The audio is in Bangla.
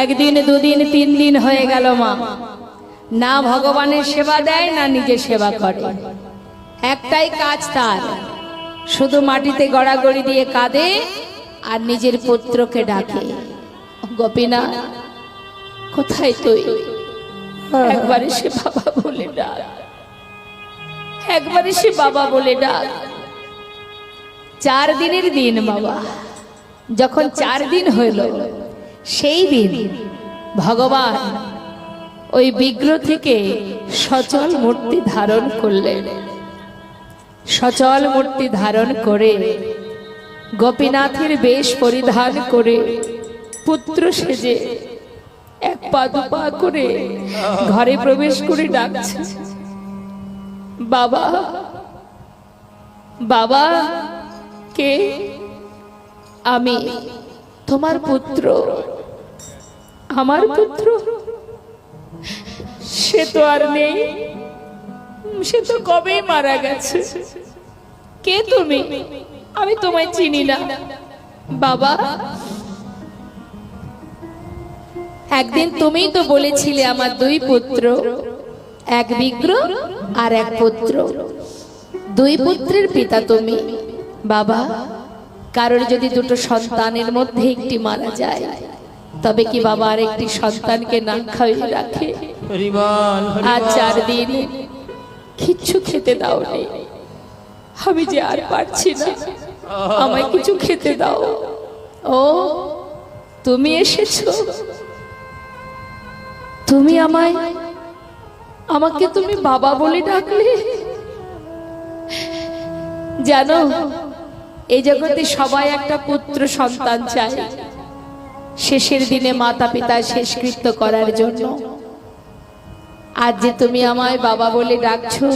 একদিন দুদিন তিন দিন হয়ে গেল মা না ভগবানের সেবা দেয় না নিজে সেবা করে। একটাই কাজ তার, শুধু মাটিতে গড়াগড়ি দিয়ে কাঁদে আর নিজের পুত্রকে ডাকে, গোপীনাথ কোথায় তুই? একবার এসে বাবা বলে ডাক, একবার এসে বাবা বলে ডাক। 4 দিনের দিন বাবা, যখন 4 দিন হইল সেই দিন ভগবান ওই বিগ্রহ থেকে সচল মূর্তি ধারণ করলেন। সচল মূর্তি ধারণ করে গোপীনাথের বেশ পরিধান করে পুত্র সেজে এক পা দুপা করে ঘরে প্রবেশ করে ডাকছে, বাবা বাবা। কে? আমি তোমার পুত্র। আমার পুত্র? সে তো আর নেই, সে তো কবেই মারা গেছে। কে তুমি? আমি তোমায় চিনি না বাবা। একদিন তুমিই তো বলেছিলে আমার 2 পুত্র, এক বিগ্রহ আর এক পুত্র। 2 পুত্রের পিতা তুমি বাবা। কারোর যদি 2টো সন্তানের মধ্যে একটি মারা যায় তবে কি বাবা আর একটি সন্তানকে না খাইয়ে রাখে? আর 4 দিন কিচ্ছু খেতে দাওনি। আমি যে আর পারছি না, আমায় কিছু খেতে দাও। ও তুমি এসেছো? তুমি আমাকে তুমি বাবা বলে ডাকলে? জানো, এই জগতে সবাই একটা পুত্র সন্তান চায় শেষের দিনে মাতা পিতা শেষকৃত্য করার জন্য। আজ যে তুমি আমায় বাবা বলে ডাকছো,